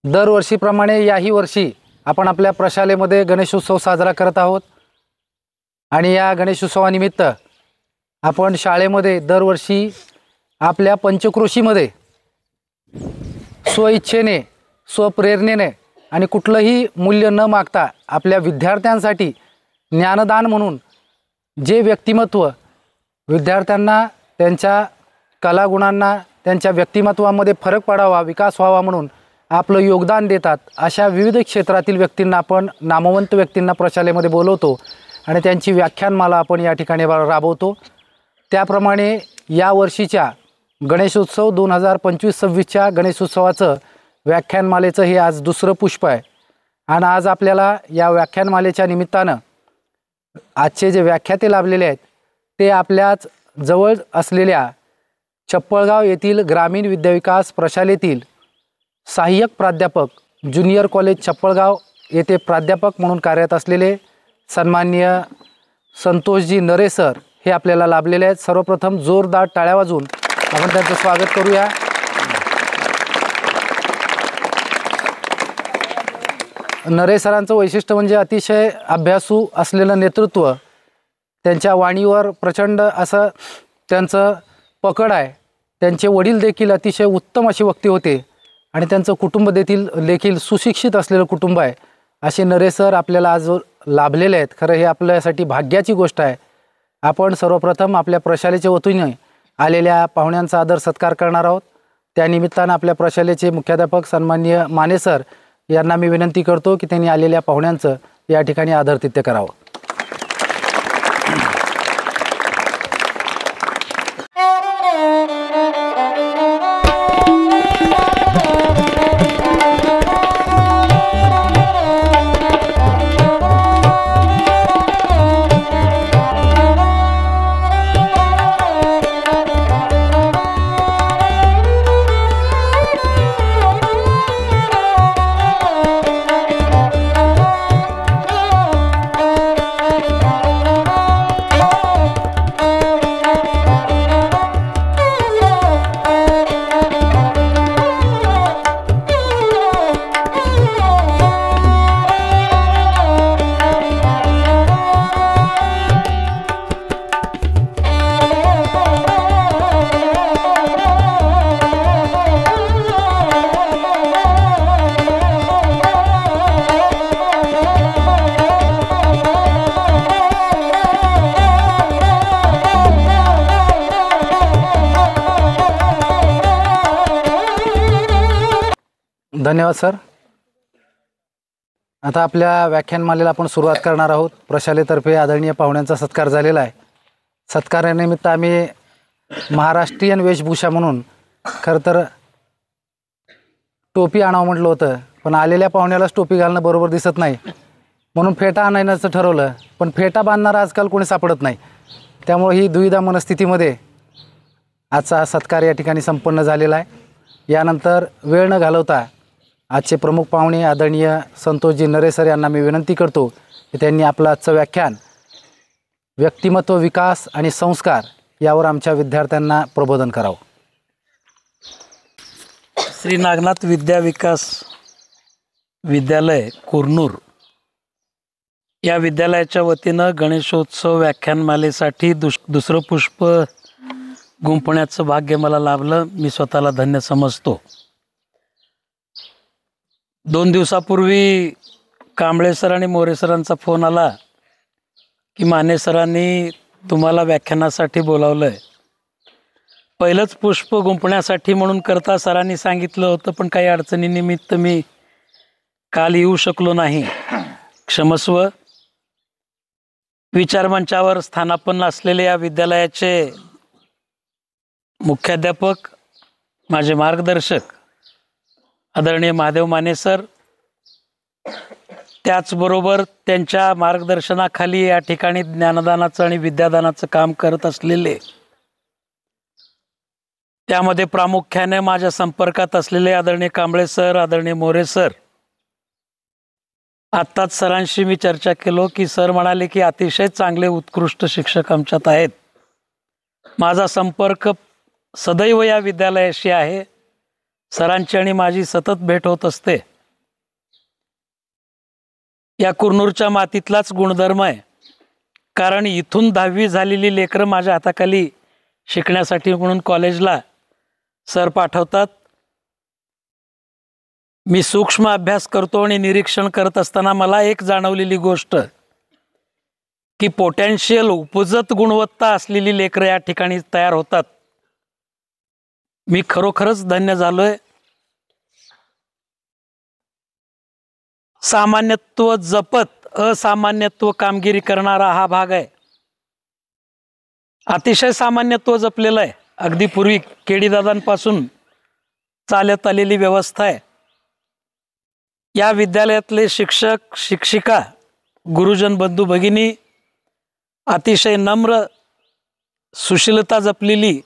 दरवर्षीप्रमाणे याही वर्षी आपण आपल्या प्रशालेमध्ये गणेशोत्सव साजरा करत आहोत आणि या गणेशोत्सवानिमित्त आपण शाळेमध्ये दरवर्षी आपल्या पंचक्रोशीमध्ये स्वइच्छेने स्वप्रेरणेने आणि कुठलंही मूल्य न मागता आपल्या विद्यार्थ्यांसाठी ज्ञानदान म्हणून जे व्यक्तिमत्व विद्यार्थ्यांना त्यांच्या कलागुणांना त्यांच्या व्यक्तिमत्वामध्ये फरक पडावा विकास व्हावा म्हणून आपलं योगदान देतात अशा विविध क्षेत्रातील व्यक्तींना आपण नामवंत व्यक्तींना प्रशालेमध्ये बोलवतो आणि त्यांची व्याख्यानमाला आपण या ठिकाणी राबवतो। त्याप्रमाणे यावर्षीच्या गणेशोत्सव 2025-26च्या गणेशोत्सवाचं व्याख्यानमालेचं हे आज दुसरं पुष्प आहे आणि आज आपल्याला या व्याख्यानमालेच्या निमित्तानं आजचे जे व्याख्याते लाभलेले आहेत ते आपल्याच जवळ असलेल्या चप्पळगाव येथील ग्रामीण विद्याविकास प्रशालेतील सहाय्यक प्राध्यापक ज्युनियर कॉलेज चप्पळगाव येथे प्राध्यापक म्हणून कार्यरत असलेले सन्माननीय संतोषजी नरे सर हे आपल्याला लाभलेले आहेत। सर्वप्रथम जोरदार टाळ्या वाजवून आपण त्यांचं स्वागत करूया। नरे सरांचं वैशिष्ट्य म्हणजे अतिशय अभ्यासू असलेलं नेतृत्व, त्यांच्या वाणीवर प्रचंड असं त्यांचं पकड आहे। त्यांचे वडील देखील अतिशय उत्तम असे वक्ते होते आणि त्यांचं कुटुंब देखील सुशिक्षित असलेलं कुटुंब आहे। असे नरे सर आपल्याला आज लाभलेले आहेत। खरं हे आपल्यासाठी भाग्याची गोष्ट आहे। आपण सर्वप्रथम आपल्या प्रशालेच्या वतीने आलेल्या पाहुण्यांचा आदर सत्कार करणार आहोत। त्यानिमित्तानं आपल्या प्रशालेचे मुख्याध्यापक सन्माननीय माने सर यांना मी विनंती करतो की त्यांनी आलेल्या पाहुण्यांचं या ठिकाणी आदरातिथ्य करावं। धन्यवाद सर। आता आपल्या व्याख्यानमालेला आपण सुरुवात करणार आहोत। प्रशालेतर्फे आदरणीय पाहुण्यांचा सत्कार झालेला आहे। सत्कारानिमित्त आम्ही महाराष्ट्रीयन वेशभूषा म्हणून खरं तर टोपी आणावं म्हटलं होतं, पण आलेल्या पाहुण्यालाच टोपी घालणं बरोबर दिसत नाही म्हणून फेटा आणायचं ठरवलं, पण फेटा बांधणारा आजकाल कोणी सापडत नाही। त्यामुळे ही दुविधा मनस्थितीमध्ये आजचा सत्कार या ठिकाणी संपन्न झालेला आहे। यानंतर वेळ न घालवता आजचे प्रमुख पाहुणे आदरणीय संतोषजी नरे सर यांना मी विनंती करतो की त्यांनी आपलं आजचं व्याख्यान व्यक्तिमत्व विकास आणि संस्कार यावर आमच्या विद्यार्थ्यांना प्रबोधन करावं। श्री नागनाथ विद्या विकास विद्यालय कुरनूर या विद्यालयाच्या वतीनं गणेशोत्सव व्याख्यानमालेसाठी दुसरं पुष्प गुंफण्याचं भाग्य मला लाभलं। मी स्वतःला धन्य समजतो। 2 दिवसापूर्वी कांबळे सर आणि मोरे सरांचा फोन आला की माने सरांनी तुम्हाला व्याख्यानासाठी बोलावलं आहे। पहिलंच पुष्प गुंफण्यासाठी म्हणून करता सरांनी सांगितलं होतं, पण काही अडचणीनिमित्त मी काल येऊ शकलो नाही, क्षमस्व। विचारमंचावर स्थानापन्न असलेले या विद्यालयाचे मुख्याध्यापक माझे मार्गदर्शक आदरणीय महादेव माने सर, त्याचबरोबर त्यांच्या मार्गदर्शनाखाली या ठिकाणी ज्ञानदानाचं आणि विद्यादानाचं काम करत असलेले, त्यामध्ये प्रामुख्याने माझ्या संपर्कात असलेले आदरणीय कांबळे सर, आदरणीय मोरे सर। आत्ताच सरांशी मी चर्चा केलो की सर म्हणाले की अतिशय चांगले उत्कृष्ट शिक्षक आमच्यात आहेत। माझा संपर्क सदैव या विद्यालयाशी आहे। सरांची आणि माझी सतत भेट होत असते। या कुरनूरच्या मातीतलाच गुणधर्म आहे. कारण इथून 10वी झालेली लेकरं माझ्या हाताखाली शिकण्यासाठी म्हणून कॉलेजला सर पाठवतात. मी सूक्ष्म अभ्यास करतो आणि निरीक्षण करत असताना मला एक जाणवलेली गोष्ट की पोटॅन्शियल उपजत गुणवत्ता असलेली लेकरं या ठिकाणी तयार होतात. मी खरोखरच धन्य झालोय. सामान्यत्व जपत असामान्यत्व कामगिरी करणारा हा भाग आहे. अतिशय सामान्यत्व जपलेलं आहे. अगदी पूर्वी केडीदादांपासून चालत आलेली व्यवस्था आहे. या विद्यालयातले शिक्षक शिक्षिका गुरुजन बंधू भगिनी अतिशय नम्र सुशीलता जपलेली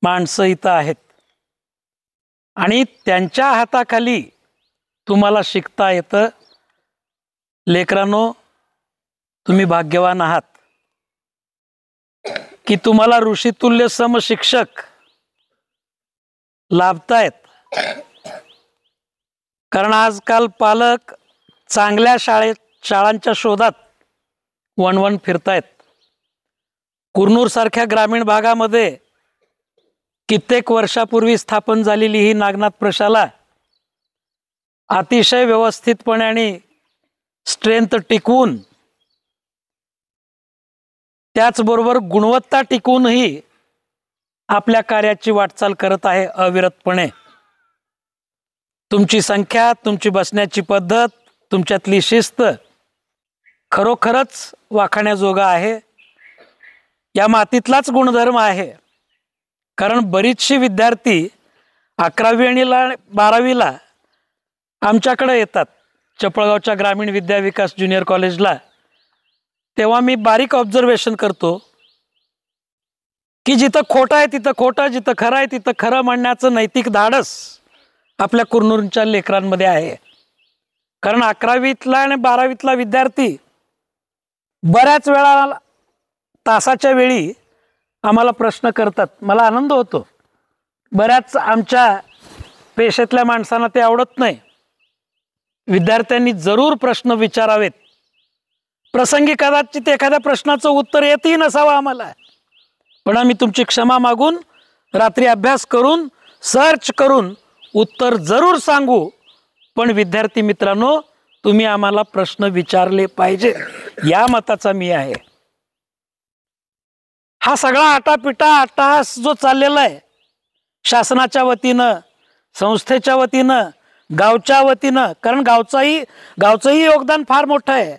माणसं इथं आहेत आणि त्यांच्या हाताखाली तुम्हाला शिकता येतं. लेकरांनो, तुम्ही भाग्यवान आहात की तुम्हाला ऋषितुल्य समशिक्षक लाभतायत. कारण आजकाल पालक चांगल्या शाळांच्या शोधात वणवण फिरतायत. कुरनूर सारख्या ग्रामीण भागामध्ये कित्येक वर्षापूर्वी स्थापन झालेली ही नागनाथ प्रशाला अतिशय व्यवस्थितपणे आणि स्ट्रेंथ टिकवून त्याचबरोबर गुणवत्ता टिकवूनही आपल्या कार्याची वाटचाल करत आहे अविरतपणे. तुमची संख्या, तुमची बसण्याची पद्धत, तुमच्यातली शिस्त खरोखरच वाखाण्याजोगा आहे. या मातीतलाच गुणधर्म आहे. कारण बरीचशी विद्यार्थी 11वी आणि 12वीला आमच्याकडे येतात चपळगावच्या ग्रामीण विद्या विकास ज्युनियर कॉलेजला. तेव्हा मी बारीक ऑब्झर्वेशन करतो की जिथं खोटं आहे तिथं खोटं, जिथं खरं आहे तिथं खरं म्हणण्याचं नैतिक धाडस आपल्या कुरनूरच्या लेकरांमध्ये आहे. कारण 11वीतला आणि 12वीतला विद्यार्थी बऱ्याच वेळा तासाच्या वेळी आम्हाला प्रश्न करतात. मला आनंद होतो. बऱ्याच आमच्या पेशेतल्या माणसांना ते आवडत नाही. विद्यार्थ्यांनी जरूर प्रश्न विचारावेत. प्रसंगी कदाचित एखाद्या प्रश्नाचं उत्तर येतही नसावं आम्हाला, पण आम्ही तुमची क्षमा मागून रात्री अभ्यास करून सर्च करून उत्तर जरूर सांगू. पण विद्यार्थी मित्रांनो, तुम्ही आम्हाला प्रश्न विचारले पाहिजे या मताचा मी आहे. हा सगळा आटापिटा अट्टहास जो चाललेला आहे शासनाच्या वतीनं, संस्थेच्या वतीनं, गावच्या वतीनं, कारण गावचंही योगदान फार मोठं आहे.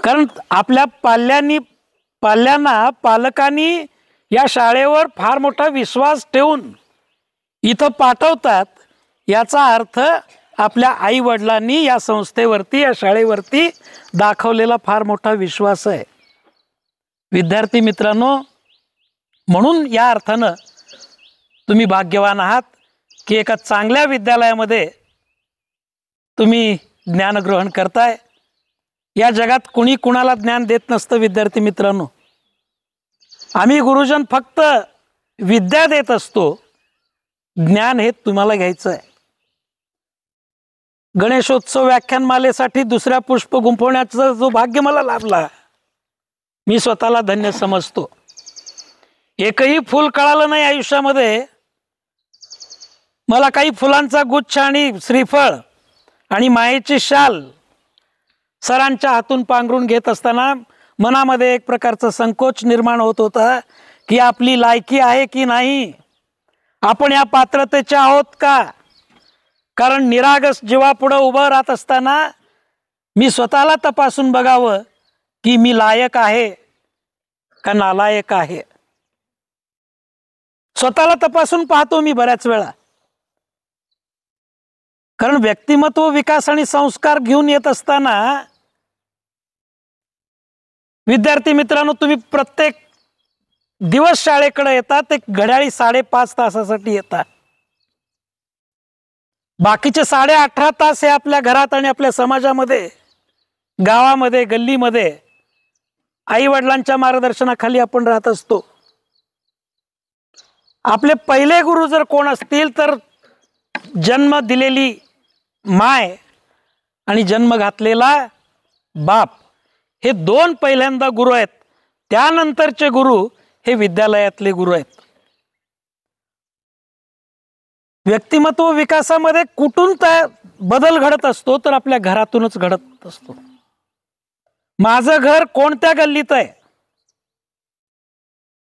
कारण आपल्या पालकांनी या शाळेवर फार मोठा विश्वास ठेवून इथं पाठवतात. याचा अर्थ आपल्या आई वडिलांनी या संस्थेवरती, या शाळेवरती दाखवलेला फार मोठा विश्वास आहे. विद्यार्थी मित्रांनो, म्हणून या अर्थानं तुम्ही भाग्यवान आहात की एका चांगल्या विद्यालयामध्ये तुम्ही ज्ञानग्रहण करताय. या जगात कुणी कुणाला ज्ञान देत नसतं. विद्यार्थी मित्रांनो, आम्ही गुरुजन फक्त विद्या देत असतो. ज्ञान हे तुम्हाला घ्यायचं आहे. गणेशोत्सव व्याख्यानमालेसाठी दुसऱ्या पुष्प गुंफवण्याचा जो भाग्य मला लाभला, मी स्वतःला धन्य समजतो. एकही फूल कळालं नाही आयुष्यामध्ये. मला काही फुलांचा गुच्छ आणि श्रीफळ आणि मायेची शाल सरांच्या हातून पांघरून घेत असताना मनामध्ये एक प्रकारचा संकोच निर्माण होत होता की आपली लायकी आहे की नाही, आपण या पात्रतेचे आहोत का. कारण निरागस जीवापुढं उभं राहत असताना मी स्वतःला तपासून बघावं की मी लायक आहे का नालायक आहे. स्वतःला तपासून पाहतो मी बऱ्याच वेळा. कारण व्यक्तिमत्व विकास आणि संस्कार घेऊन येत असताना विद्यार्थी मित्रांनो, तुम्ही प्रत्येक दिवस शाळेकडे येतात, एक घड्याळी 5.5 तासासाठी येतात. बाकीचे 18.5 तास हे आपल्या घरात आणि आपल्या समाजामध्ये, गावामध्ये, गल्लीमध्ये आई वडिलांच्या मार्गदर्शनाखाली आपण राहत असतो. आपले पहिले गुरु जर कोण असतील तर जन्म दिलेली माय आणि जन्म घातलेला बाप हे दोन पहिल्यांदा गुरु आहेत. त्यानंतरचे गुरु हे विद्यालयातले गुरु आहेत. व्यक्तिमत्व विकासामध्ये कुठून बदल घडत असतो तर आपल्या घरातूनच घडत असतो. माझं घर कोणत्या गल्लीत आहे,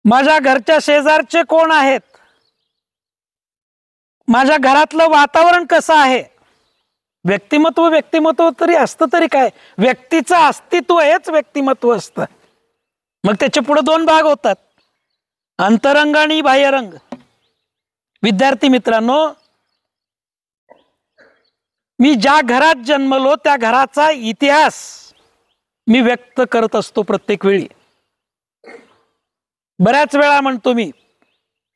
माझ्या घरच्या शेजारचे कोण आहेत, माझ्या घरातलं वातावरण कसं आहे. व्यक्तिमत्व तरी असतं तरी काय, व्यक्तीचं अस्तित्व हेच व्यक्तिमत्व असतं. मग त्याचे पुढे दोन भाग होतात, अंतरंग आणि बाह्यरंग. विद्यार्थी मित्रांनो, मी ज्या घरात जन्मलो त्या घराचा इतिहास मी व्यक्त करत असतो प्रत्येक वेळी. बऱ्याच वेळा म्हणतो मी,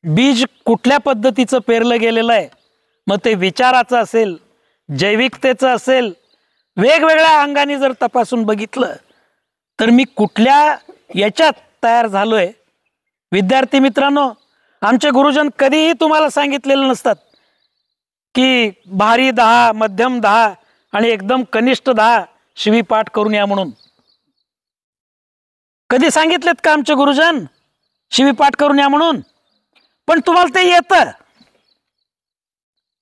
बीज कुठल्या पद्धतीचं पेरलं गेलेलं आहे, मग ते विचाराचं असेल, जैविकतेचं असेल, वेगवेगळ्या अंगाने जर तपासून बघितलं तर मी कुठल्या याच्यात तयार झालोय. विद्यार्थी मित्रांनो, आमचे गुरुजन कधीही तुम्हाला सांगितलेलं नसतात की भारी 10, मध्यम 10 आणि एकदम कनिष्ठ 10 शिवीपाठ करून या म्हणून. कधी सांगितलेत का आमचे गुरुजन शिवीपाठ करून या म्हणून? पण तुम्हाला ते येतं.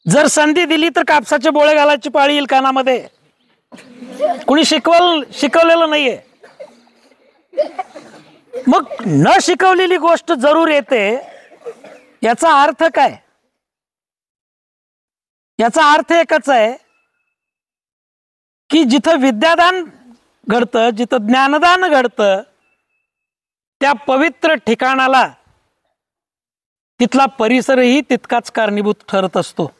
जर संधी दिली तर कापसाचे बोळे घालायची पाळी येईल कानामध्ये. कुणी शिकवलेलं नाहीये. मग न शिकवलेली गोष्ट जरूर येते. याचा अर्थ काय? याचा अर्थ एकच आहे की जिथं विद्यादान घडतं, जिथं ज्ञानदान घडतं, त्या पवित्र ठिकाणाला तिथला परिसरही तितकाच कारणीभूत ठरत असतो.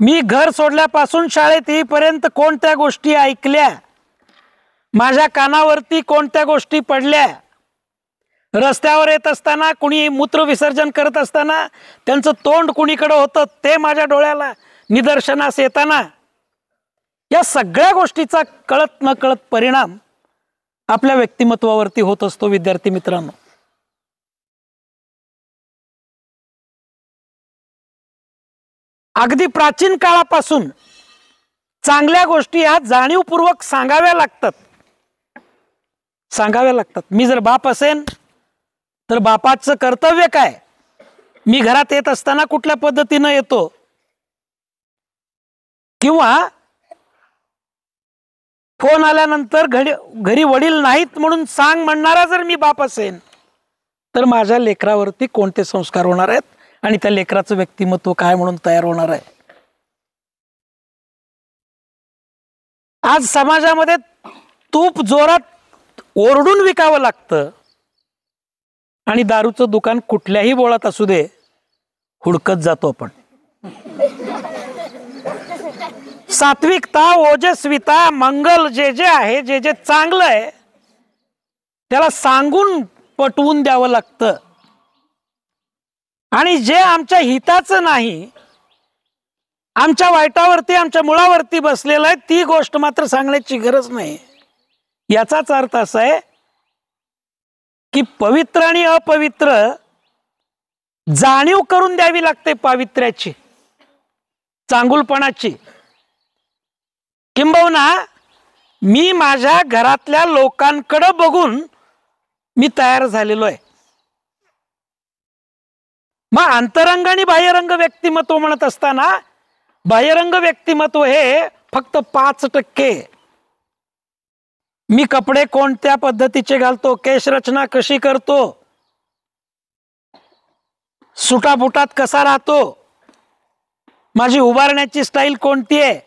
मी घर सोडल्यापासून शाळेत येईपर्यंत कोणत्या गोष्टी ऐकल्या, माझ्या कानावरती कोणत्या गोष्टी पडल्या, रस्त्यावर येत असताना कुणी मूत्र विसर्जन करत असताना त्यांचं तोंड कुणीकडे होतं ते माझ्या डोळ्याला निदर्शनास येताना, या सगळ्या गोष्टीचा कळत न कळत परिणाम आपल्या व्यक्तिमत्वावरती होत असतो. विद्यार्थी मित्रांनो, अगदी प्राचीन काळापासून चांगल्या गोष्टी ह्या जाणीवपूर्वक सांगाव्या लागतात. मी जर बाप असेन तर बापाचं कर्तव्य काय, मी घरात येत असताना कुठल्या पद्धतीनं येतो, किंवा फोन आल्यानंतर घरी वडील नाहीत म्हणून सांग म्हणणारा जर मी बाप असेन तर माझ्या लेकरावरती कोणते संस्कार होणार आहेत आणि त्या लेकराचं व्यक्तिमत्व काय म्हणून तयार होणार आहे. आज समाजामध्ये तूप जोरात ओरडून विकावं लागतं आणि दारूचं दुकान कुठल्याही बोळात असू दे हुडकत जातो आपण. सात्विकता, ओजस्विता, मंगल जे जे आहे, जे जे चांगलं आहे त्याला सांगून पटवून द्यावं लागतं. आणि जे आमच्या हिताचं नाही, आमच्या वाईटावरती, आमच्या मुळावरती बसलेलं आहे, ती गोष्ट मात्र सांगण्याची गरज नाही. याचाच अर्थ असा आहे की पवित्र आणि अपवित्र जाणीव करून द्यावी लागते, पावित्र्याची, चांगुलपणाची. किंबहुना मी माझ्या घरातल्या लोकांकडे बघून मी तयार झालेलो आहे. मग अंतरंग आणि बाह्यरंग व्यक्तिमत्व म्हणत असताना बाह्यरंग व्यक्तिमत्व हे फक्त 5%. मी कपडे कोणत्या पद्धतीचे घालतो, केश रचना कशी करतो, सुटाबुटात कसा राहतो, माझी उभारण्याची स्टाईल कोणती आहे,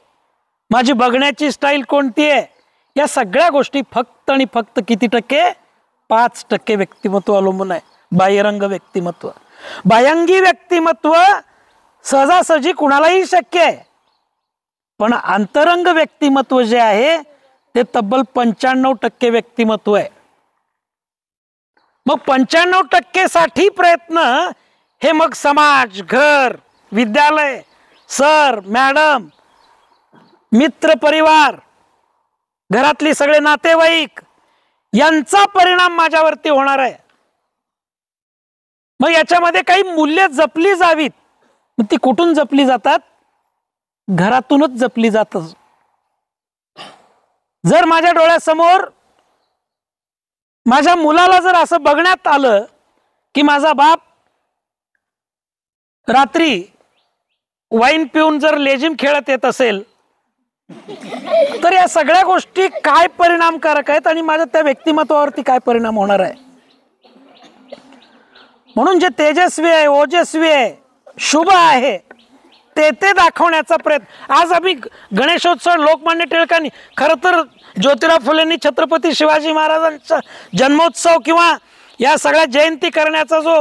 माझी बघण्याची स्टाईल कोणती आहे, या सगळ्या गोष्टी फक्त आणि फक्त किती टक्के? 5% व्यक्तिमत्व अवलंबून आहे. बाह्यरंग व्यक्तिमत्व. बाह्यंगी व्यक्तिमत्व सहजासहजी कुणालाही शक्य आहे, पण अंतरंग व्यक्तिमत्व जे आहे ते तब्बल 95% व्यक्तिमत्व आहे. मग 95% साठी प्रयत्न हे मग समाज, घर, विद्यालय, सर, मॅडम, मित्र परिवार, घरातली सगळे नातेवाईक यांचा परिणाम माझ्यावरती होणार आहे. मग याच्यामध्ये काही मूल्य जपली जावीत. ती कुठून जपली जातात? घरातूनच जपली जात. जर माझ्या डोळ्यासमोर माझ्या मुलाला जर असं बघण्यात आलं की माझा बाप रात्री वाईन पिऊन जर लेझिम खेळत येत असेल, तर या सगळ्या गोष्टी काय परिणामकारक आहेत आणि माझ्या त्या व्यक्तिमत्वावरती काय परिणाम होणार आहे. म्हणून जे तेजस्वी आहे, ओजस्वी आहे, शुभ आहे ते दाखवण्याचा प्रयत्न. आज आम्ही गणेशोत्सव, लोकमान्य टिळकांनी, खरं तर ज्योतिराव फुलेंनी छत्रपती शिवाजी महाराजांचा जन्मोत्सव किंवा या सगळ्या जयंती करण्याचा जो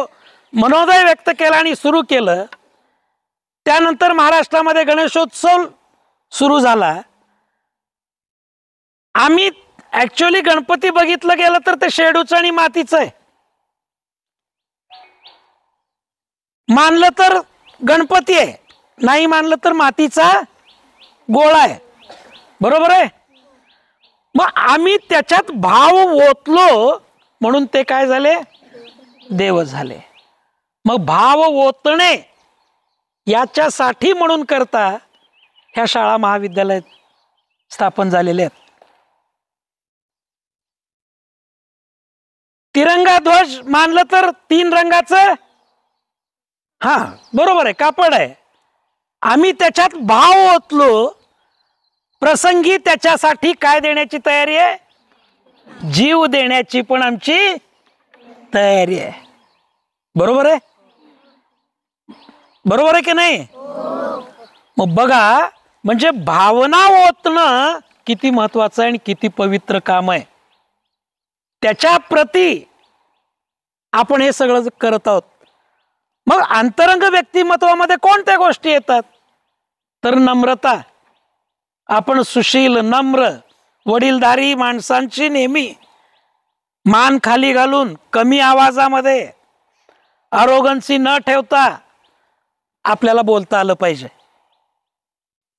मनोदय व्यक्त केला आणि सुरू केलं, त्यानंतर महाराष्ट्रामध्ये गणेशोत्सव सुरू झाला. आम्ही ऍक्च्युअली गणपती बघितलं गेलं तर ते शेडूचं आणि मातीचं आहे. मानलं तर गणपती आहे, नाही मानलं तर मातीचा गोळा आहे. बरोबर आहे. मग आम्ही त्याच्यात भाव ओतलो म्हणून ते काय झाले, देव झाले. मग भाव ओतणे याच्यासाठी म्हणून करता ह्या शाळा महाविद्यालय स्थापन झालेले आहेत. तिरंगा ध्वज मानलं तर 3 रंगाचं, हा बरोबर आहे, कापड आहे. आम्ही त्याच्यात भाव ओतलो, प्रसंगी त्याच्यासाठी काय देण्याची तयारी आहे, जीव देण्याची पण आमची तयारी आहे. बरोबर आहे, बरोबर आहे की नाही. मग बघा, म्हणजे भावना ओतणं किती महत्वाचं आहे आणि किती पवित्र काम आहे. त्याच्या प्रती आपण हे सगळं करत आहोत. मग अंतरंग व्यक्तिमत्वामध्ये कोणत्या गोष्टी येतात, तर नम्रता. आपण सुशील, नम्र, वडीलधारी माणसांची नेहमी मान खाली घालून कमी आवाजामध्ये अरोगन्सी न ठेवता आपल्याला बोलता आलं पाहिजे.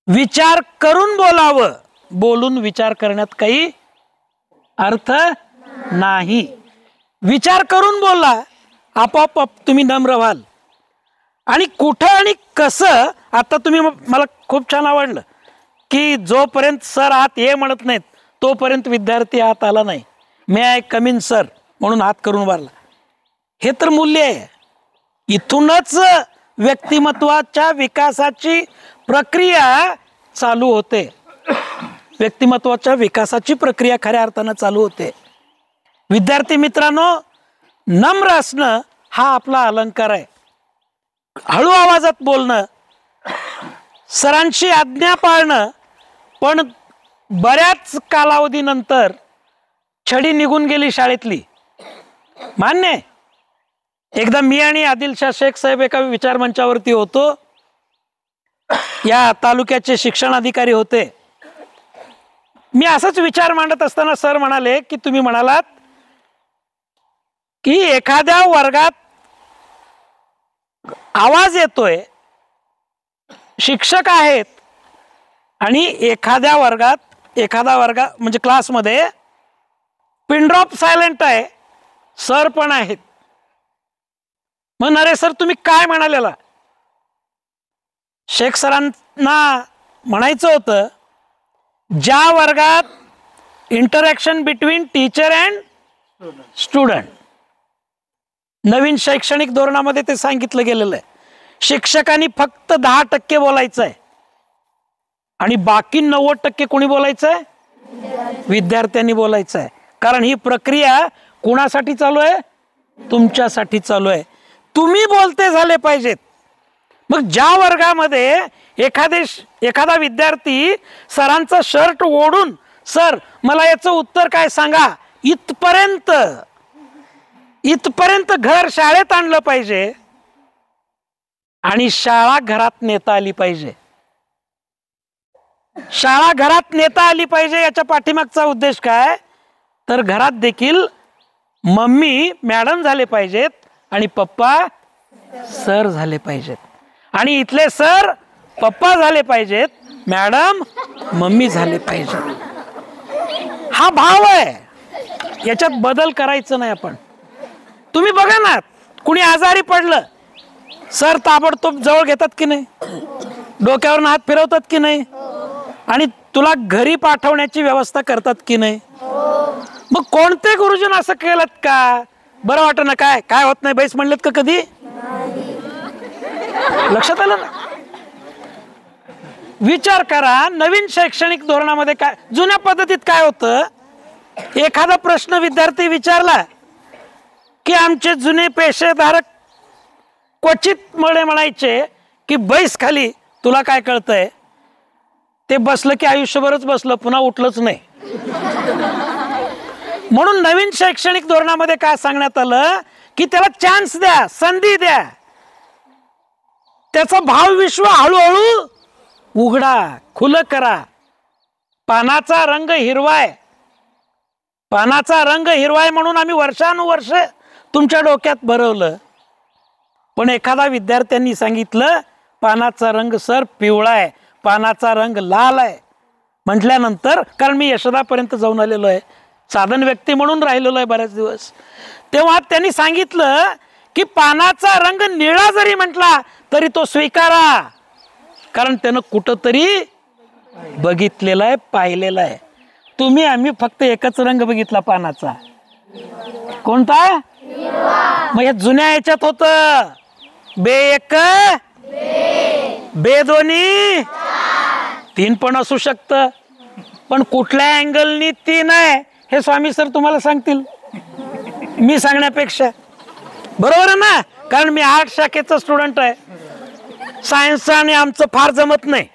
विचार करून बोलावं. बोलून विचार करण्यात काही अर्थ नाही. विचार करून बोला, आपोआप तुम्ही नम्र व्हाल. आणि कुठं आणि कसं, आता तुम्ही, मला खूप छान आवडलं की जोपर्यंत सर आत ये म्हणत नाहीत तोपर्यंत विद्यार्थी आत आला नाही. मे आय कम इन सर म्हणून हात करून उभारला. हे तर मूल्य आहे. इथूनच व्यक्तिमत्वाच्या विकासाची प्रक्रिया चालू होते. व्यक्तिमत्वाच्या विकासाची प्रक्रिया खऱ्या अर्थानं चालू होते. विद्यार्थी मित्रांनो, नम्र असणं हा आपला अलंकार आहे. हळू आवाजात बोलणं, सरांची आज्ञा पाळणं, पण बऱ्याच कालावधीनंतर छडी निघून गेली शाळेतली, मान्य आहे. एकदा मी आणि आदिलशाह शेख साहेब एका विचारमंचावरती होतो. या तालुक्याचे शिक्षण अधिकारी होते. मी असाच विचार मांडत असताना सर म्हणाले की तुम्ही म्हणालात की एखाद्या वर्गात आवाज येतोय, शिक्षक आहेत, आणि एखादा वर्ग म्हणजे क्लासमध्ये पिन ड्रॉप सायलेंट आहे, सर पण आहेत. मग अरे सर तुम्ही काय म्हणालेला. शेख सरांना म्हणायचं होतं, ज्या वर्गात interaction between teacher and student, नवीन शैक्षणिक धोरणामध्ये ते सांगितलं गेलेलं आहे, शिक्षकांनी फक्त 10% बोलायचं आहे आणि बाकी 90% कोणी बोलायचं आहे, विद्यार्थ्यांनी बोलायचं आहे. कारण ही प्रक्रिया कुणासाठी चालू आहे, तुमच्यासाठी चालू आहे. तुम्ही बोलते झाले पाहिजेत. मग ज्या वर्गामध्ये एखादा विद्यार्थी सरांचा शर्ट ओढून, सर मला याचं उत्तर काय सांगा, इथपर्यंत घर शाळेत आणलं पाहिजे आणि शाळा घरात नेता आली पाहिजे. शाळा घरात नेता आली पाहिजे याच्या पाठीमागचा उद्देश काय, तर घरात देखील मम्मी मॅडम झाले पाहिजेत आणि पप्पा सर झाले पाहिजेत, आणि इथले सर पप्पा झाले पाहिजेत, मॅडम मम्मी झाले पाहिजेत. हा भाव आहे. याच्यात बदल करायचं नाही आपण. तुम्ही बघा ना, कुणी आजारी पडलं, सर ताबडतोब जवळ घेतात की नाही. डोक्यावरून हात फिरवतात की नाही? आणि तुला घरी पाठवण्याची व्यवस्था करतात की नाही? मग कोणते गुरुजन असं केलं का? बरं वाटत ना, काय काय होत नाही बैस म्हणलेत का कधी? लक्षात आलं ना? विचार करा, नवीन शैक्षणिक धोरणामध्ये काय, जुन्या पद्धतीत काय होतं, एखादा प्रश्न विद्यार्थी विचारला की आमचे जुने पेशेधारक क्वचित म्हणायचे की बैस खाली, तुला काय कळतंय? ते बसलं की आयुष्यभरच बसलं, पुन्हा उठलंच नाही. म्हणून नवीन शैक्षणिक धोरणामध्ये काय सांगण्यात आलं की त्याला चान्स द्या, संधी द्या, त्याचा भावविश्व हळूहळू उघडा, खुलं करा. पानाचा रंग हिरवाय, पानाचा रंग हिरवाय म्हणून आम्ही वर्षानुवर्ष तुमच्या डोक्यात भरवलं. पण एखादा विद्यार्थ्यांनी सांगितलं पानाचा रंग सर पिवळा आहे, पानाचा रंग लाल आहे म्हटल्यानंतर, कारण मी यशोदापर्यंत जाऊन आलेलो आहे, साधन व्यक्ती म्हणून राहिलेलो आहे बरेच दिवस, तेव्हा त्यांनी सांगितलं की पानाचा रंग निळा जरी म्हटला तरी तो स्वीकारा, कारण त्यानं कुठंतरी बघितलेला आहे, पाहिलेला आहे. तुम्ही आम्ही फक्त एकच रंग बघितला पानाचा, कोणता? मग हे जुन्या याच्यात होत बे एक बे दोन्ही तीन पण असू शकतं, पण कुठल्या अँगलनी तीन आहे हे स्वामी सर तुम्हाला सांगतील मी सांगण्यापेक्षा. बरोबर आहे ना? कारण मी आर्ट शाखेचा स्टुडंट आहे, सायन्सचं आणि आमचं फार जमत नाही,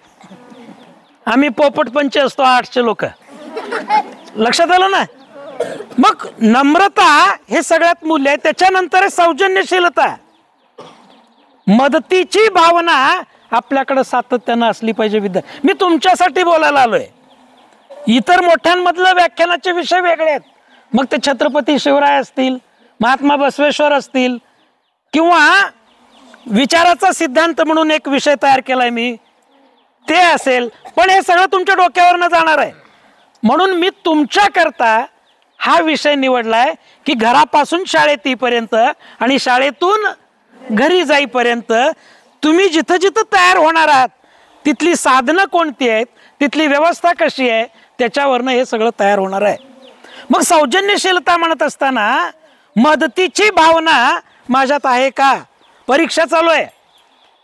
आम्ही पोपटपंच असतो आर्ट्सचे लोक. लक्षात आलं ना? मग नम्रता हे सगळ्यात मूल्य आहे. त्याच्यानंतर आहे सौजन्यशीलता, मदतीची भावना आपल्याकडे सातत्यानं असली पाहिजे. मी तुमच्यासाठी बोलायला आलोय, इतर मोठ्यांमधलं व्याख्यानाचे विषय वेगळे आहेत, मग ते छत्रपती शिवराय असतील, महात्मा बसवेश्वर असतील, किंवा विचाराचा सिद्धांत म्हणून एक विषय तयार केलाय मी, ते असेल, पण हे सगळं तुमच्या डोक्यावरनं जाणार आहे. म्हणून मी तुमच्या करता हा विषय निवडलाय की घरापासून शाळेत येईपर्यंत आणि शाळेतून घरी जाईपर्यंत तुम्ही जिथं जिथं तयार होणार आहात तिथली साधनं कोणती आहेत, तिथली व्यवस्था कशी आहे, त्याच्यावरनं हे सगळं तयार होणार आहे. मग सौजन्यशीलता म्हणत असताना मदतीची भावना माझ्यात आहे का? परीक्षा चालू आहे,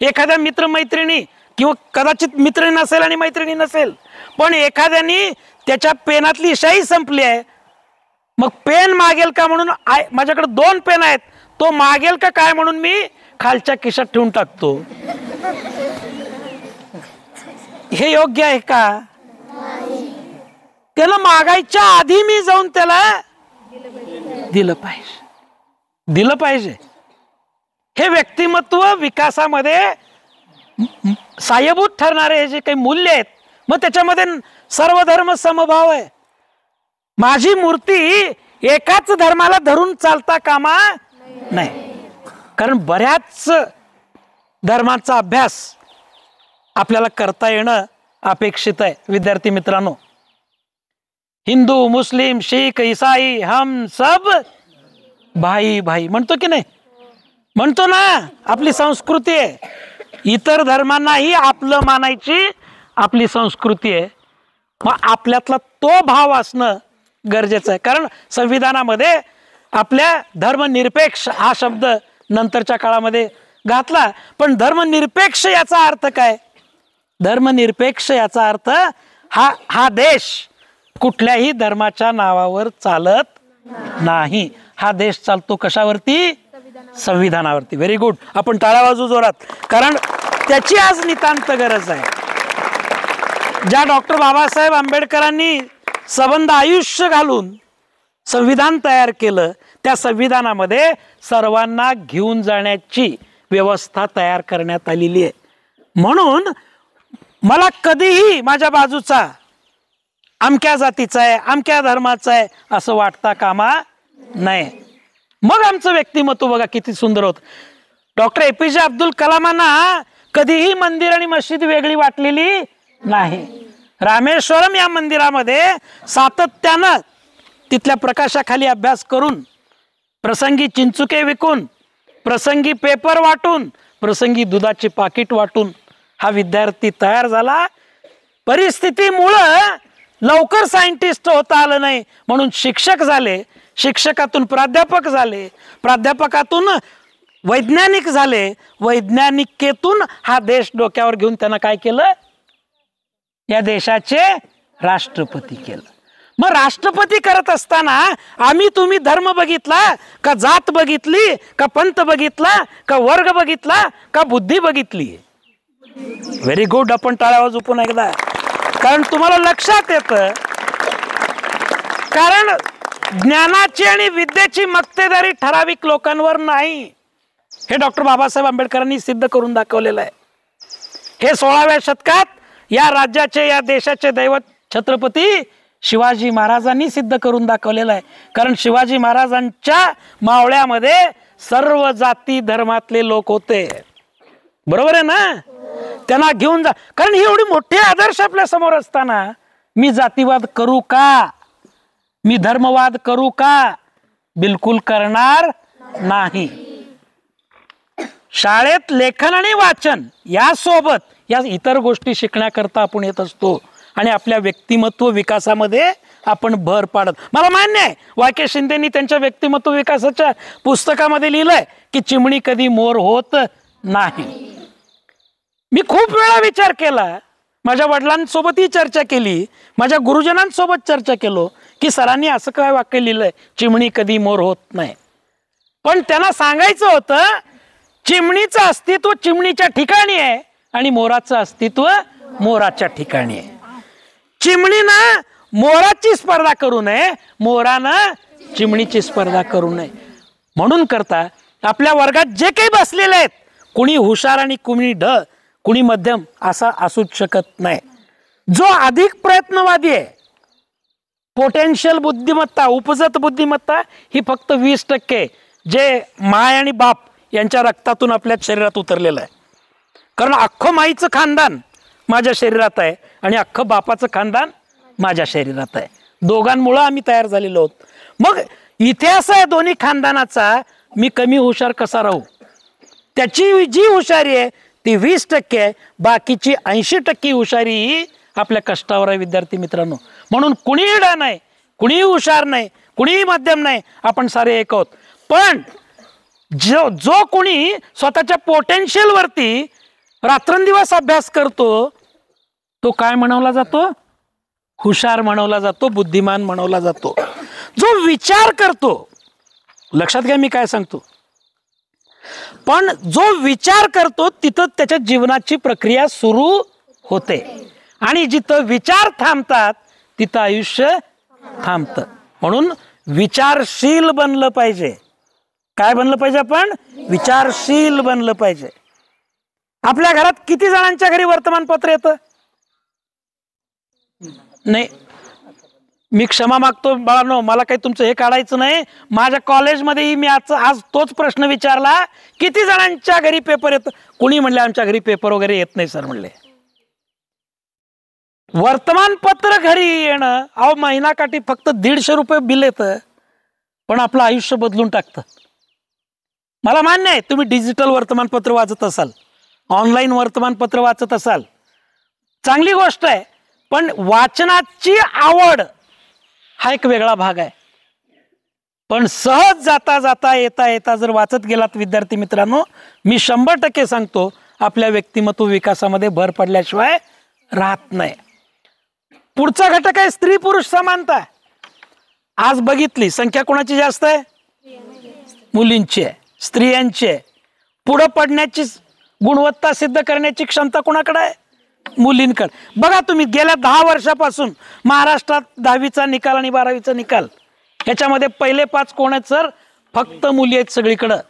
एखाद्या मित्रमैत्रिणी किंवा कदाचित मित्र नसेल आणि मैत्रिणी नसेल, पण एखाद्यानी त्याच्या पेनातली शाई संपली आहे, मग पेन मागेल का म्हणून माझ्याकडे 2 पेन आहेत, तो मागेल का काय म्हणून मी खालच्या खिशात ठेवून टाकतो. हे योग्य आहे का? त्याला मागायच्या आधी मी जाऊन त्याला दिलं पाहिजे. हे व्यक्तिमत्व विकासामध्ये सायभूत ठरणारे जे काही मूल्य आहेत, मग त्याच्यामध्ये सर्व धर्म समभाव आहे. माझी मूर्ती एकाच धर्माला धरून चालता कामा नाही, कारण बऱ्याच धर्मांचा अभ्यास आपल्याला करता येणं अपेक्षित आहे. विद्यार्थी मित्रांनो, हिंदू, मुस्लिम, शीख, ईसाई हम सब भाई भाई म्हणतो की नाही? म्हणतो ना, आपली संस्कृती आहे. इतर धर्मांनाही आपलं मानायची आपली संस्कृती आहे. मग आपल्यातला तो भाव असणं गरजेचं आहे, कारण संविधानामध्ये आपल्या धर्मनिरपेक्ष हा शब्द नंतरच्या काळामध्ये घातला. पण धर्मनिरपेक्ष याचा अर्थ काय? धर्मनिरपेक्ष याचा अर्थ हा देश कुठल्याही धर्माच्या नावावर चालत नाही. हा देश चालतो कशावरती? संविधानावरती. Very good. आपण टाळ्या वाजवू जोरात, कारण त्याची आज नितांत गरज आहे. ज्या डॉक्टर बाबासाहेब आंबेडकरांनी सबंध आयुष्य घालून संविधान तयार केलं, त्या संविधानामध्ये सर्वांना घेऊन जाण्याची व्यवस्था तयार करण्यात आलेली आहे. म्हणून मला कधीही माझ्या बाजूचा अमक्या जातीचा आहे, अमक्या धर्माचा आहे असं वाटता कामा नाही. मग आमचं व्यक्तिमत्व बघा किती सुंदर होतं. डॉक्टर APJ अब्दुल कलामांना कधीही मंदिर आणि मस्जिद वेगळी वाटलेली नाही. रामेश्वरम या मंदिरामध्ये सातत्यानं तिथल्या प्रकाशाखाली अभ्यास करून, प्रसंगी चिंचुके विकून, प्रसंगी पेपर वाटून, प्रसंगी दुधाची पाकिट वाटून हा विद्यार्थी तयार झाला. परिस्थितीमुळं लवकर सायंटिस्ट होता आलं नाही म्हणून शिक्षक झाले, शिक्षकातून प्राध्यापक झाले, प्राध्यापकातून वैज्ञानिक झाले, वैज्ञानिकेतून हा देश डोक्यावर घेऊन त्यांना काय केलं, या देशाचे राष्ट्रपती केलं. मग राष्ट्रपती करत असताना आम्ही तुम्ही धर्म बघितला का, जात बघितली का, पंथ बघितला का, वर्ग बघितला का, बुद्धी बघितली? Very good. आपण टाळ्या झोपून एकदा, कारण तुम्हाला लक्षात येतं, कारण ज्ञानाची आणि विद्येची मक्तेदारी ठराविक लोकांवर नाही. हे डॉक्टर बाबासाहेब आंबेडकरांनी सिद्ध करून दाखवलेलं आहे. हे 16व्या शतकात या राज्याचे, या देशाचे दैवत छत्रपती शिवाजी महाराजांनी सिद्ध करून दाखवलेलं आहे. कारण शिवाजी महाराजांच्या मावळ्यामध्ये सर्व जाती धर्मातले लोक होते. बरोबर आहे ना? त्यांना घेऊन जा. कारण ही एवढी मोठे आदर्श आपल्या समोर असताना मी जातीवाद करू का, मी धर्मवाद करू का? बिलकुल करणार नाही. शाळेत लेखन आणि वाचन यासोबत या इतर गोष्टी शिकण्याकरता आपण येत असतो आणि आपल्या व्यक्तिमत्व विकासामध्ये आपण भर पाडत. मला मान्य आहे वाके शिंदेनी त्यांच्या व्यक्तिमत्व विकासाच्या पुस्तकामध्ये लिहिलंय की चिमणी कधी मोर होत नाही. मी खूप वेळा विचार केला, माझ्या वडिलांसोबतही चर्चा केली, माझ्या गुरुजनांसोबत चर्चा केलो की सरांनी असं काय वाक्य लिहिलंय, चिमणी कधी मोर होत नाही. पण त्यांना सांगायचं होतं चिमणीचं अस्तित्व चिमणीच्या ठिकाणी आहे आणि मोराचं अस्तित्व मोराच्या ठिकाणी आहे. चिमणीनं मोराची स्पर्धा करू नये, मोरानं चिमणीची स्पर्धा करू नये. म्हणून करता आपल्या वर्गात जे काही बसलेले आहेत, कुणी हुशार आणि कुणी ढ, कुणी मध्यम असा असूच शकत नाही. जो अधिक प्रयत्नवादी आहे, पोटेन्शियल बुद्धिमत्ता, उपजत बुद्धिमत्ता ही फक्त 20% जे माय आणि बाप यांच्या रक्तातून आपल्या शरीरात उतरलेलं आहे. कारण अख्खं माईचं खानदान माझ्या शरीरात आहे आणि अख्खं बापाचं खानदान माझ्या शरीरात आहे. दोघांमुळं आम्ही तयार झालेलो आहोत. मग इतिहास आहे दोन्ही खानदानाचा, मी कमी हुशार कसा राहू? त्याची जी हुशारी आहे ती 20% आहे, बाकीची 80% हुशारी ही आपल्या कष्टावर आहे. विद्यार्थी मित्रांनो, म्हणून कुणीही डा नाही, कुणीही हुशार नाही, कुणीही मध्यम नाही, आपण सारे एक आहोत. पण जो कोणी स्वतःच्या पोटेन्शियल वरती रात्रंदिवस अभ्यास करतो तो काय म्हणवला जातो? हुशार म्हणवला जातो, बुद्धिमान म्हणवला जातो. जो विचार करतो, लक्षात घ्या मी काय सांगतो, पण जो विचार करतो तिथं त्याच्या जीवनाची प्रक्रिया सुरू होते आणि जिथं विचार थांबतात तिथं आयुष्य थांबतं. म्हणून विचारशील बनलं पाहिजे. काय बनलं पाहिजे? आपण विचारशील बनलं पाहिजे. आपल्या घरात किती जणांच्या घरी वर्तमानपत्र येतं? नाही, मी क्षमा मागतो बाळांनो, मला काही तुमचं हे काढायचं नाही. माझ्या कॉलेजमध्येही मी आज तोच प्रश्न विचारला, किती जणांच्या घरी पेपर येतं? कुणी म्हणले आमच्या घरी पेपर वगैरे येत नाही सर म्हणले. वर्तमानपत्र घरी येणं, अहो महिनाकाठी फक्त 150 रुपये बिल येतं, पण आपलं आयुष्य बदलून टाकतं. मला मान्य आहे तुम्ही डिजिटल वर्तमानपत्र वाचत असाल, ऑनलाईन वर्तमानपत्र वाचत असाल, चांगली गोष्ट आहे. पण वाचनाची आवड हा एक वेगळा भाग आहे. पण सहज जाता जाता येता येता जर वाचत गेलात विद्यार्थी मित्रांनो, मी 100% सांगतो आपल्या व्यक्तिमत्व विकासामध्ये भर पडल्याशिवाय राहत नाही. पुढचा घटक आहे स्त्री पुरुष समानता. आज बघितली संख्या कोणाची जास्त आहे? मुलींची आहे, स्त्रियांची आहे. पुढे पडण्याची गुणवत्ता सिद्ध करण्याची क्षमता कोणाकडे आहे? मुलींकडे. बघा तुम्ही गेल्या 10 वर्षापासून महाराष्ट्रात 10वीचा निकाल आणि 12वीचा निकाल ह्याच्यामध्ये पहिले 5 कोण आहेत सर? फक्त मुली आहेत सगळीकडं.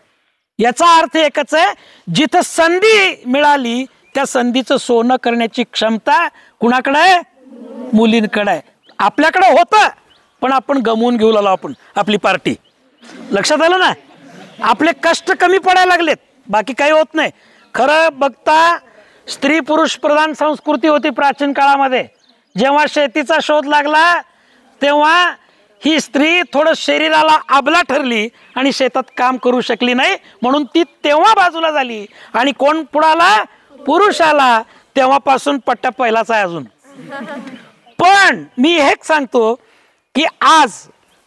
याचा अर्थ एकच आहे, जिथं संधी मिळाली त्या संधीचं सोनं करण्याची क्षमता कुणाकडे आहे? मुलींकडे आहे. आपल्याकडे होतं पण आपण गमवून घेऊ लागलो आपण आपली पार्टी. लक्षात आलं ना? आपले कष्ट कमी पडायला लागलेत, बाकी काही होत नाही. खरं बघता स्त्री पुरुष प्रधान संस्कृती होती प्राचीन काळामध्ये. जेव्हा शेतीचा शोध लागला तेव्हा ही स्त्री थोडं शरीराला अबला ठरली आणि शेतात काम करू शकली नाही, म्हणून ती तेव्हा बाजूला झाली आणि कोण पुढाला? पुरुष आला. तेव्हापासून पट्टा पहिलाच आहे अजून. पण मी हेच सांगतो की आज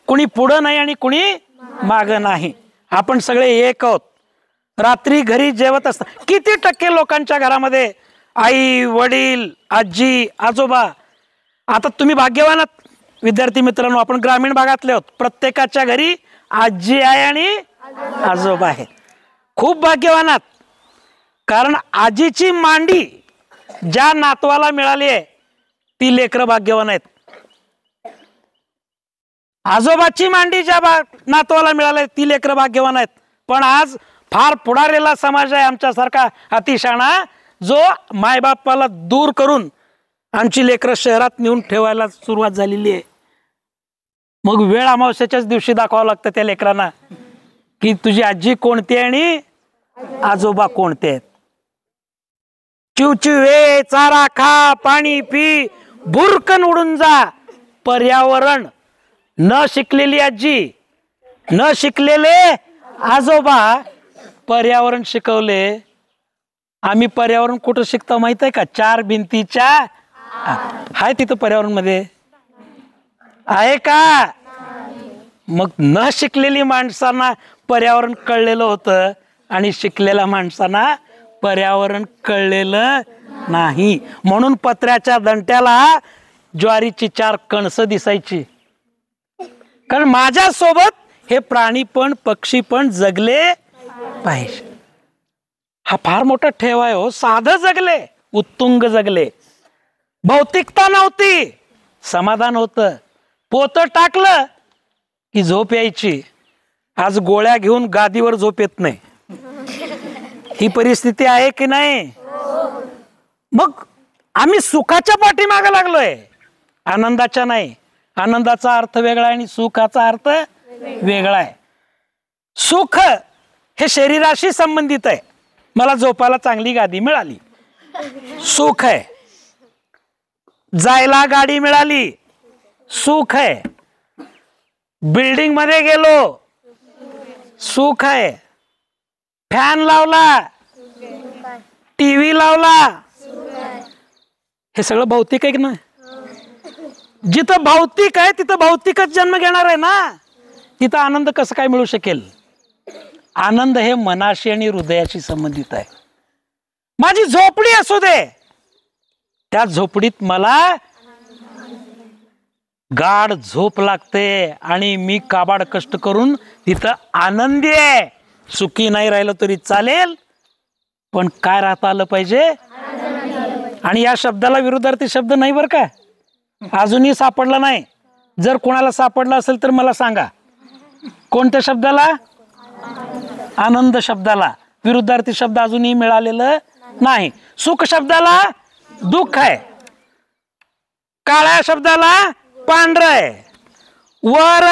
कुणी पुढं नाही आणि कुणी मागं नाही, आपण सगळे एक आहोत. रात्री घरी जेवत असतात किती टक्के लोकांच्या घरामध्ये आई वडील आजी आजोबा. आता तुम्ही भाग्यवान आहात विद्यार्थी मित्रांनो, आपण ग्रामीण भागातले आहोत. प्रत्येकाच्या घरी आजी आहे आणि आजोबा आहे. खूप भाग्यवान आहात, कारण आजीची मांडी ज्या नातवाला मिळाली आहे ती लेकरं भाग्यवान आहेत. आजोबाची मांडी ज्या नातवाला मिळाली ती लेकरं भाग्यवान आहेत. पण आज फार पुढारेला समाज आहे आमच्यासारखा अतिशाणा, जो मायबापाला दूर करून आमची लेकरं शहरात नेऊन ठेवायला सुरुवात झालेली आहे. मग वेळ अमावस्याच्याच दिवशी दाखवावं लागतं त्या लेकरांना की तुझी आजी कोणती आहे आणि आजोबा कोणते आहेत. चिवचिवे चारा खा, पाणी पी, भुरकन उडून जा. पर्यावरण न शिकलेली आजी, न शिकलेले आजोबा पर्यावरण शिकवले. आम्ही पर्यावरण कुठं शिकतो माहित आहे का? चार भिंतीच्या हाय तिथं पर्यावरण मध्ये आहे का? मग न शिकलेली माणसांना पर्यावरण कळलेलं होतं आणि शिकलेल्या माणसांना पर्यावरण कळलेलं नाही. म्हणून पत्र्याच्या दंट्याला ज्वारीची 4 कणसं दिसायची. कारण माझ्यासोबत हे प्राणी पण पक्षी पण जगले पाहिजे. हा फार मोठा ठेव आहे हो. साधं जगले, उत्तुंग जगले, भौतिकता नव्हती, समाधान होतं. पोतं टाकलं की झोप यायची. आज गोळ्या घेऊन गादीवर झोप येत नाही. ही परिस्थिती आहे की नाही? मग आम्ही सुखाच्या पाठीमागे लागलोय, आनंदाच्या नाही. आनंदाचा अर्थ वेगळा आहे आणि सुखाचा अर्थ वेगळा आहे. सुख हे शरीराशी संबंधित आहे. मला झोपायला चांगली गादी मिळाली, सुख आहे. जायला गाडी मिळाली, सुख आहे. बिल्डिंग मध्ये गेलो, सुख आहे. फॅन लावला, टीव्ही लावला, हे सगळं भौतिक आहे की नाही? जिथं भौतिक आहे तिथं भौतिकच जन्म घेणार आहे ना. तिथं आनंद कसं काय मिळू शकेल? आनंद हे मनाशी आणि हृदयाशी संबंधित आहे. माझी झोपडी असू दे, त्या झोपडीत मला गाढ झोप लागते आणि मी काबाड कष्ट करून तिथं आनंदी आहे. सुखी नाही राहिलं तरी चालेल, पण काय राहता आलं पाहिजे. आणि या शब्दाला विरुद्धार्थी शब्द नाही बरं का, अजूनही सापडला नाही. जर कोणाला सापडला असेल तर मला सांगा. कोणत्या शब्दाला? आनंद शब्दाला विरुद्धार्थी शब्द अजूनही मिळालेलं नाही. सुख शब्दाला दुःख आहे, काळ्या शब्दाला पांढरं आहे, वर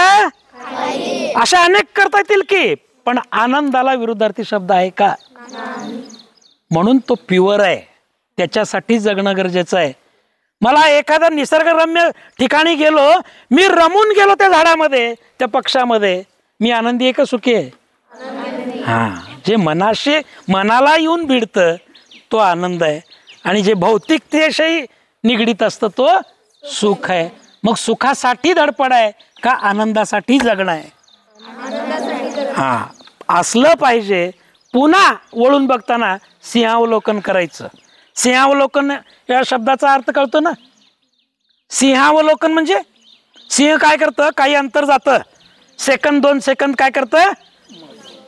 अशा अनेक करता येतील की, पण आनंदाला विरुद्धार्थी शब्द आहे का? म्हणून तो प्युअर आहे, त्याच्यासाठी जगणं गरजेचं आहे. मला एखाद्या निसर्गरम्य ठिकाणी गेलो, मी रमून गेलो त्या झाडामध्ये, त्या पक्षामध्ये, मी आनंदी आहे का सुखी आहे? हा, जे मनाला येऊन भिडतं तो आनंद आहे, आणि जे भौतिकतेशी निगडीत असतं तो सुख आहे. मग सुखासाठी धडपड आहे का आनंदासाठी जगणं आहे? हा, असलं पाहिजे. पुन्हा वळून बघताना सिंहावलोकन करायचं. सिंहावलोकन या शब्दाचा अर्थ कळतो ना? सिंहावलोकन म्हणजे सिंह काय करतं, काही अंतर जातं, सेकंद 2 सेकंद काय करतं,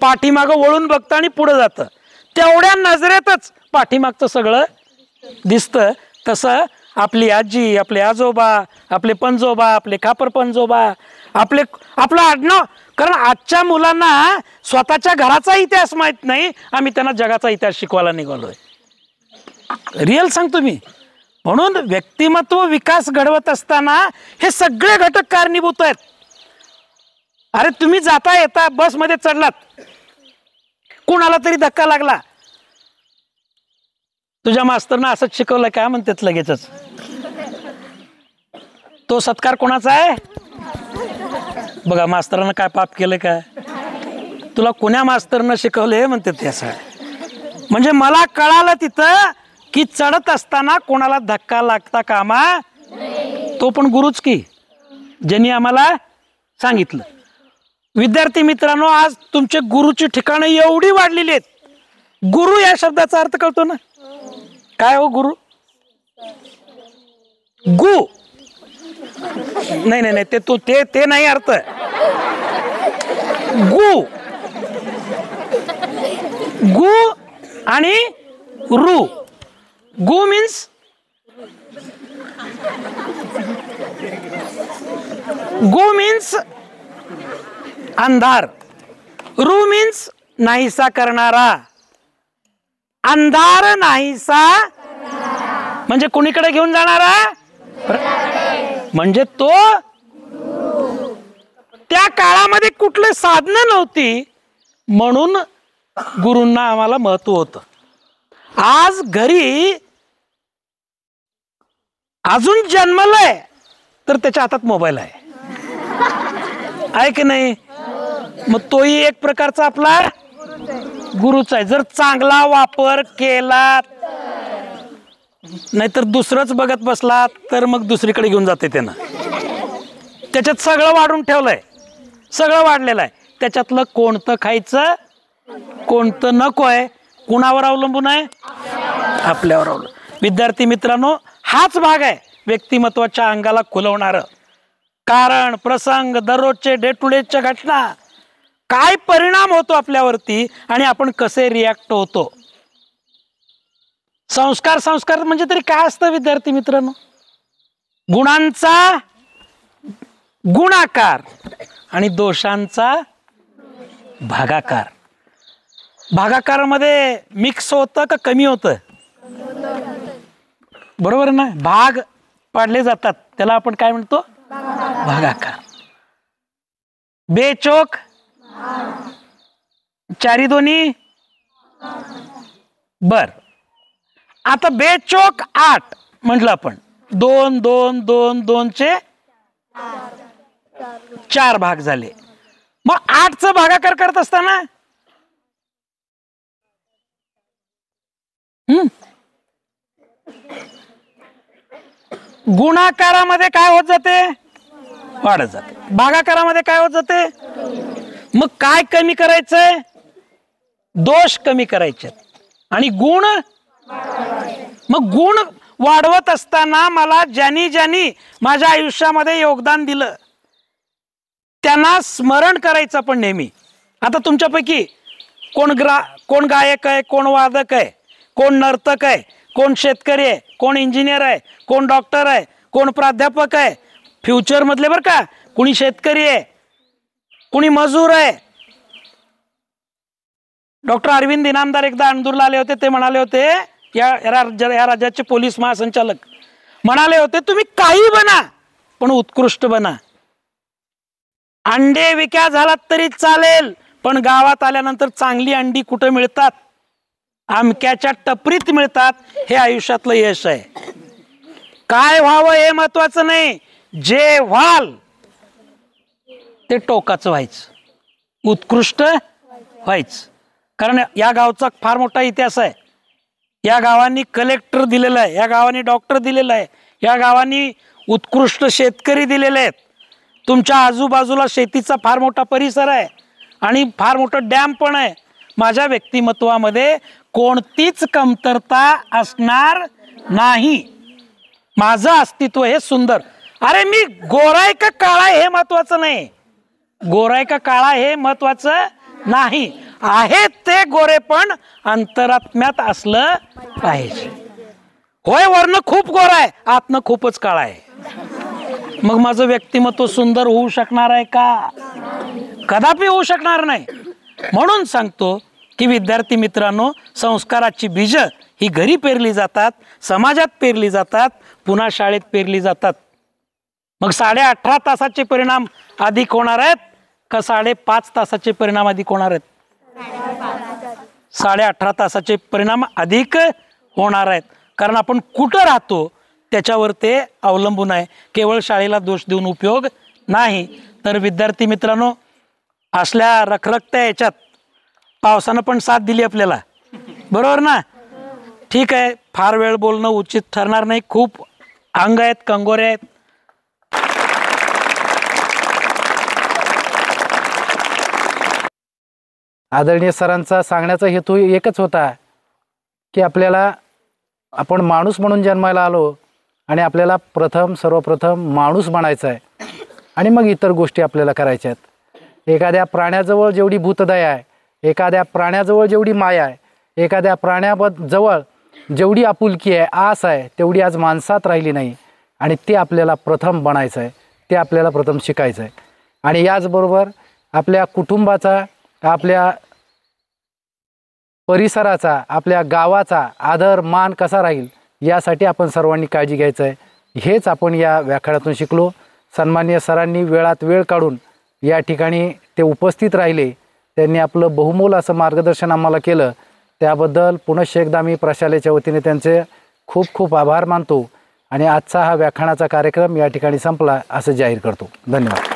पाठीमागं वळून बघतं आणि पुढे जातं. तेवढ्या नजरेतच पाठीमागचं सगळं दिसतं. तसं आपली आजी, आपले आजोबा, आपले पणजोबा, आपले खापर पणजोबा, आपलं आडनाव. कारण आजच्या मुलांना स्वतःच्या घराचा इतिहास माहित नाही, आम्ही त्यांना जगाचा इतिहास शिकवायला निघालोय. रिअल सांगतो मी. म्हणून व्यक्तिमत्व विकास घडवत असताना हे सगळे घटक कारणीभूत आहेत. अरे तुम्ही जाता येता बसमध्ये चढलात, कुणाला तरी धक्का लागला, तुझ्या मास्तरनं असंच शिकवलं काय म्हणतात लगेचच, तो सत्कार कोणाचा आहे? बघा मास्तरानं काय पाप केलं काय? तुला कोण्या मास्तरनं शिकवले म्हणतात. असं म्हणजे मला कळालं तिथं की चढत असताना कोणाला धक्का लागता कामा, तो पण गुरुच की, ज्यांनी आम्हाला सांगितलं. विद्यार्थी मित्रांनो, आज तुमचे गुरुची ठिकाणं एवढी वाढलेली आहेत. गुरु या शब्दाचा अर्थ कळतो ना? काय हो गुरु? गु नाही नाही नाही, ते नाही अर्थ. गु गु आणि रु. गु मीन्स अंधार. रु मीन्स नाहीसा करणारा. अंधार नाहीसा म्हणजे कुणीकडे घेऊन जाणारा, म्हणजे तो. त्या काळामध्ये कुठले साधनं नव्हती म्हणून गुरूंना आम्हाला महत्व होतं. आज घरी अजून जन्मलंय तर त्याच्या हातात मोबाईल आहे की नाही? मग तोही एक प्रकारचा आपला गुरुच आहे. जर चांगला वापर केला, नाहीतर दुसरंच बघत बसला तर मग दुसरीकडे घेऊन जाते त्यानं. त्याच्यात सगळं वाढून ठेवलंय, सगळं वाढलेलं आहे. त्याच्यातलं कोणतं खायचं कोणतं नको आहे कुणावर अवलंबून आहे? आपल्यावर अवलंबून. विद्यार्थी मित्रांनो, हाच भाग आहे व्यक्तिमत्वाच्या अंगाला खुलवणार. कारण प्रसंग, दररोजचे डे टू डेच्या घटना, काय परिणाम होतो आपल्यावरती आणि आपण कसे रिॲक्ट होतो. संस्कार म्हणजे तरी काय असतं विद्यार्थी मित्रांनो? गुणांचा गुणाकार आणि दोषांचा भागाकार. भागाकारामध्ये मिक्स होतं का कमी होतं? बरोबर ना? भाग पाडले जातात, त्याला आपण काय म्हणतो? भागाकार. बेचोक चारी दोन्ही बर. आता बेचोक 8 म्हटलं आपण. 2 2 2 2 चे 4 भाग झाले. मग 8चा भागाकार करत असताना गुणाकारामध्ये काय होत जाते? वाढत जाते. भागाकारामध्ये काय होत जाते? मग काय कमी करायचंय? दोष कमी करायचे आणि गुण. मग गुण वाढवत असताना मला ज्यांनी माझ्या आयुष्यामध्ये योगदान दिलं त्यांना स्मरण करायचं पण नेहमी. आता तुमच्यापैकी कोण गायक आहे, कोण वादक आहे, कोण नर्तक आहे, कोण शेतकरी आहे, कोण इंजिनियर आहे, कोण डॉक्टर आहे, कोण प्राध्यापक आहे फ्युचर मधले बरं का. कुणी शेतकरी आहे, कुणी मजूर आहे. डॉक्टर अरविंद इनामदार एकदा अंदूरला आले होते. ते म्हणाले होते, या राज्याचे पोलीस महासंचालक म्हणाले होते, तुम्ही काही बना पण उत्कृष्ट बना. अंडे विक्या झालात तरी चालेल, पण गावात आल्यानंतर चांगली अंडी कुठे मिळतात? आमक्याच्या टपरीत मिळतात. हे आयुष्यातलं यश आहे. काय व्हावं हे महत्वाचं नाही, जे व्हाल ते टोकाचं व्हायचं, उत्कृष्ट व्हायचं. कारण या गावचा फार मोठा इतिहास आहे. या गावांनी कलेक्टर दिलेला आहे, या गावांनी डॉक्टर दिलेला आहे, या गावांनी उत्कृष्ट शेतकरी दिलेले आहेत. तुमच्या आजूबाजूला शेतीचा फार मोठा परिसर आहे आणि फार मोठं डॅम पण आहे. माझ्या व्यक्तिमत्वामध्ये कोणतीच कमतरता असणार नाही. माझं अस्तित्व हे सुंदर. अरे मी गोराय का काळा हे महत्वाचं नाही, गोराय का काळा हे महत्वाचं नाही. आहे ते गोरे पण अंतरात्म्यात असलं पाहिजे. होय वरनं खूप गोरा आहे, आतनं खूपच काळा आहे. मग माझं व्यक्तिमत्व सुंदर होऊ शकणार आहे का? कदापि होऊ शकणार नाही. म्हणून सांगतो की विद्यार्थी मित्रांनो, संस्काराची बीज ही घरी पेरली जातात, समाजात पेरली जातात, पुन्हा शाळेत पेरली जातात. मग 18.5 तासाचे परिणाम अधिक होणार आहेत का 5.5 तासाचे परिणाम अधिक होणार आहेत? 18.5 तासाचे परिणाम अधिक होणार आहेत. कारण आपण कुठं राहतो त्याच्यावर ते अवलंबून आहे. केवळ शाळेला दोष देऊन उपयोग नाही. तर विद्यार्थी मित्रांनो, असल्या रखरखत्या याच्यात पावसानं पण साथ दिली आपल्याला, बरोबर ना? ठीक आहे, फार वेळ बोलणं उचित ठरणार नाही. खूप अंग आहेत, कंगोरे आहेत. आदरणीय सरांचा सांगण्याचा हेतू एकच होता की आपण माणूस म्हणून जन्माला आलो आणि आपल्याला सर्वप्रथम माणूस बनायचं आहे आणि मग इतर गोष्टी आपल्याला करायच्या आहेत. एखाद्या प्राण्याजवळ जेवढी भूतदया आहे, एखाद्या प्राण्याजवळ जेवढी माया आहे, एखाद्या प्राण्याजवळ जेवढी आपुलकी आहे, आस आहे, तेवढी आज माणसात राहिली नाही. आणि ते आपल्याला प्रथम बनायचं आहे, ते आपल्याला प्रथम शिकायचं आहे. आणि याचबरोबर आपल्या कुटुंबाचा, आपल्या परिसराचा, आपल्या गावाचा आदर मान कसा राहील यासाठी आपण सर्वांनी काळजी घ्यायचं आहे. हेच आपण या व्याख्यानातून शिकलो. सन्माननीय सरांनी वेळात वेळ काढून या ठिकाणी ते उपस्थित राहिले. त्यांनी आपलं बहुमोल असं मार्गदर्शन आम्हाला केलं. त्याबद्दल पुनश्च एकदा मी प्रशालेच्या वतीने त्यांचे खूप खूप आभार मानतो आणि आजचा हा व्याख्यानाचा कार्यक्रम या ठिकाणी संपला असं जाहीर करतो. धन्यवाद.